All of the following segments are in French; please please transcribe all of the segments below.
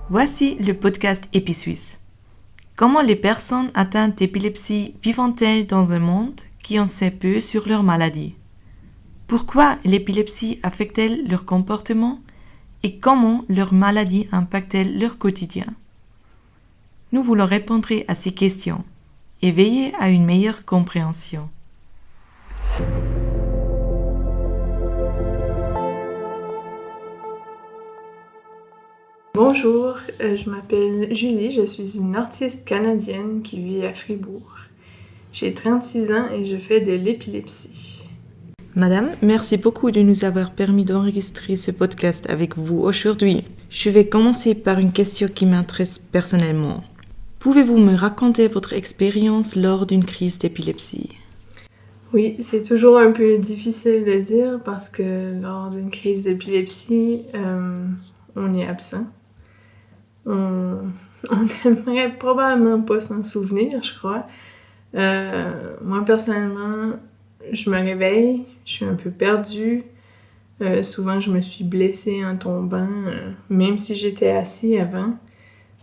Voici le podcast EpiSuisse. Comment les personnes atteintes d'épilepsie vivent-elles dans un monde qui en sait peu sur leur maladie? Pourquoi l'épilepsie affecte-t-elle leur comportement et comment leur maladie impacte-t-elle leur quotidien? Nous voulons répondre à ces questions et veiller à une meilleure compréhension. Bonjour, je m'appelle Julie, je suis une artiste canadienne qui vit à Fribourg. J'ai 36 ans et je fais de l'épilepsie. Madame, merci beaucoup de nous avoir permis d'enregistrer ce podcast avec vous aujourd'hui. Je vais commencer par une question qui m'intéresse personnellement. Pouvez-vous me raconter votre expérience lors d'une crise d'épilepsie? Oui, c'est toujours un peu difficile de dire parce que lors d'une crise d'épilepsie, on est absent. On n'aimerait probablement pas s'en souvenir, je crois. Moi, personnellement, je me réveille, je suis un peu perdue. Souvent, je me suis blessée en tombant, même si j'étais assis avant.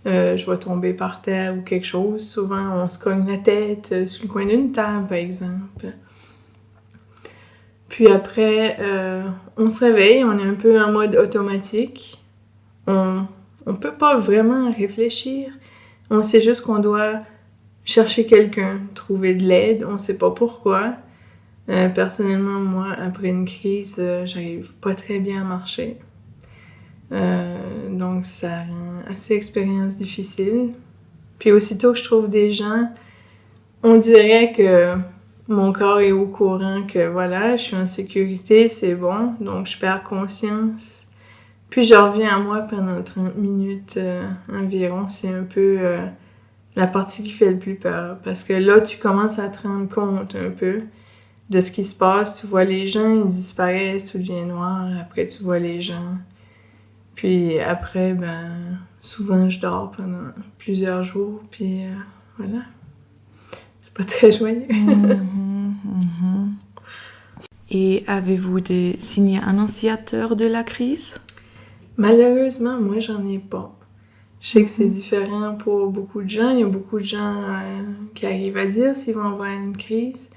Je vais tomber par terre ou quelque chose. Souvent, on se cogne la tête sur le coin d'une table, par exemple. Puis après, on se réveille, on est un peu en mode automatique. On peut pas vraiment réfléchir. On sait juste qu'on doit chercher quelqu'un, trouver de l'aide. On sait pas pourquoi. Personnellement, moi, après une crise, j'arrive pas très bien à marcher. Donc, ça rend assez l'expérience difficile. Puis aussitôt que je trouve des gens, on dirait que mon corps est au courant que voilà, je suis en sécurité, c'est bon. Donc, je perds conscience. Puis je reviens à moi pendant 30 minutes environ. C'est un peu la partie qui fait le plus peur. Parce que là, tu commences à te rendre compte un peu de ce qui se passe. Tu vois les gens, ils disparaissent, tout devient noir. Après, tu vois les gens. Puis après, souvent, je dors pendant plusieurs jours. Puis voilà. C'est pas très joyeux. Et avez-vous des signes annonciateurs de la crise? Malheureusement, moi, j'en ai pas. Je sais que c'est différent pour beaucoup de gens. Il y a beaucoup de gens qui arrivent à dire s'ils vont avoir une crise.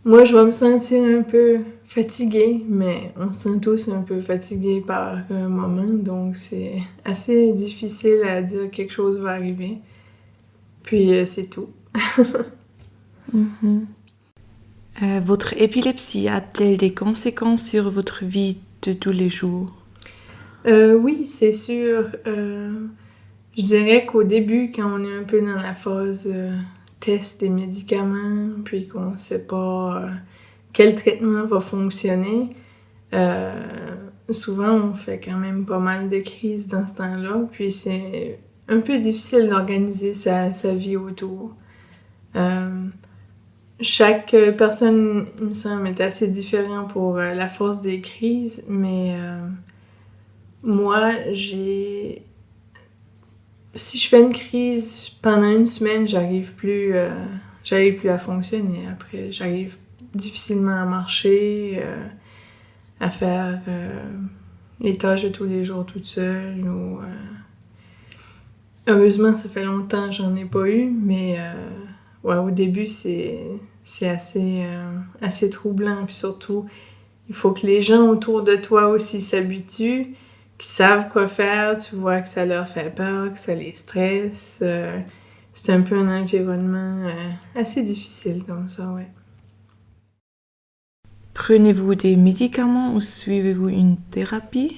Moi, je vais me sentir un peu fatiguée, mais on se sent tous un peu fatigués par un moment, donc c'est assez difficile à dire que quelque chose va arriver. Puis c'est tout. Votre épilepsie a-t-elle des conséquences sur votre vie de tous les jours? Oui, c'est sûr. Je dirais qu'au début, quand on est un peu dans la phase test des médicaments, puis qu'on ne sait pas quel traitement va fonctionner, souvent on fait quand même pas mal de crises dans ce temps-là, puis c'est un peu difficile d'organiser sa vie autour. Chaque personne, il me semble, est assez différent pour la force des crises, mais moi, si je fais une crise pendant une semaine, j'arrive plus à fonctionner. Après, j'arrive difficilement à marcher, à faire les tâches de tous les jours toute seule. Heureusement, ça fait longtemps que j'en ai pas eu, mais au début, c'est assez troublant. Puis surtout, il faut que les gens autour de toi aussi s'habituent, qu'ils savent quoi faire, tu vois que ça leur fait peur, que ça les stresse. C'est un peu un environnement assez difficile comme ça, ouais. Prenez-vous des médicaments ou suivez-vous une thérapie?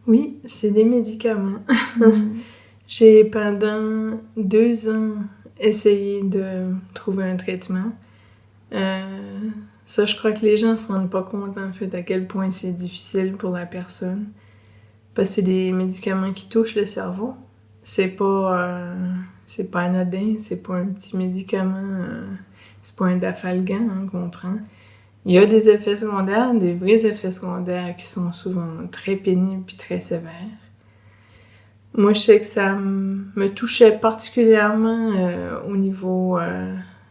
Oui, c'est des médicaments. J'ai pendant 2 ans essayé de trouver un traitement. Ça, je crois que les gens se rendent pas compte, en fait, à quel point c'est difficile pour la personne. Parce que c'est des médicaments qui touchent le cerveau. C'est pas anodin, c'est pas un petit médicament, c'est pas un dafalgan qu'on prend. Il y a des effets secondaires, des vrais effets secondaires qui sont souvent très pénibles et très sévères. Moi, je sais que ça me touchait particulièrement au niveau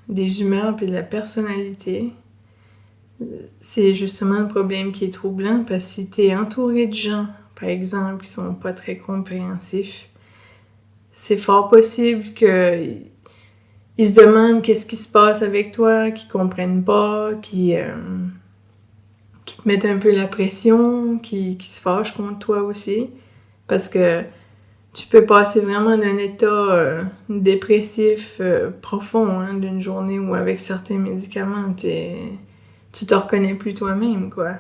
des humeurs et de la personnalité. C'est justement le problème qui est troublant parce que si t'es entouré de gens, par exemple, qui sont pas très compréhensifs, c'est fort possible qu'ils se demandent qu'est-ce qui se passe avec toi, qu'ils comprennent pas, qui te mettent un peu la pression, qui se fâchent contre toi aussi. Parce que tu peux passer vraiment d'un état dépressif profond, hein, d'une journée où avec certains médicaments, tu te reconnais plus toi-même, quoi.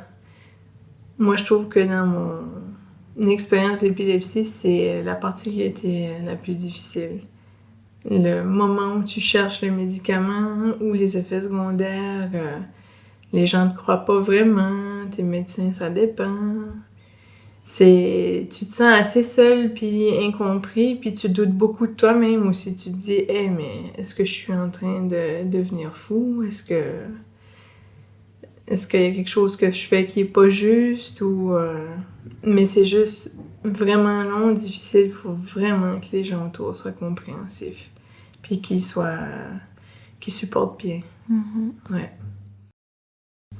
Moi, je trouve que dans mon expérience d'épilepsie, c'est la partie qui a été la plus difficile. Le moment où tu cherches le médicament ou les effets secondaires, les gens ne te croient pas vraiment, tes médecins, ça dépend. Tu te sens assez seul puis incompris, puis tu doutes beaucoup de toi-même aussi. Tu te dis, hey, mais est-ce que je suis en train de devenir fou? Est-ce qu'il y a quelque chose que je fais qui est pas juste? Mais c'est juste vraiment long, difficile. Il faut vraiment que les gens autour soient compréhensifs, puis qu'ils supportent bien. Mm-hmm. Ouais.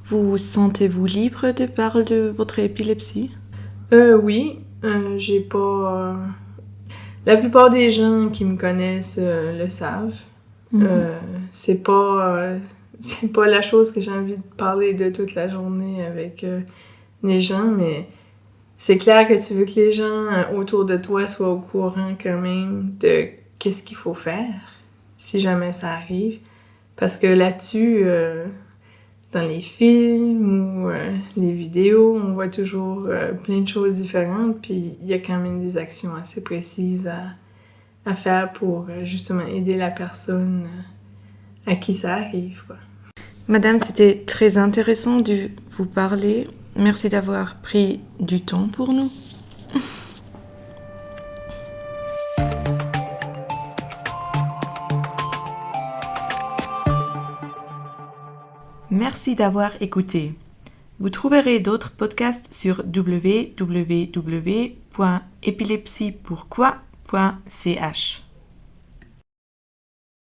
Vous sentez-vous libre de parler de votre épilepsie? Oui, j'ai pas... La plupart des gens qui me connaissent le savent. C'est pas la chose que j'ai envie de parler de toute la journée avec les gens, mais c'est clair que tu veux que les gens autour de toi soient au courant quand même de qu'est-ce qu'il faut faire si jamais ça arrive. Parce que là-dessus... dans les films ou les vidéos, on voit toujours plein de choses différentes, puis il y a quand même des actions assez précises à faire pour justement aider la personne à qui ça arrive, quoi. Madame, c'était très intéressant de vous parler. Merci d'avoir pris du temps pour nous. Merci d'avoir écouté. Vous trouverez d'autres podcasts sur www.epilepsiepourquoi.ch.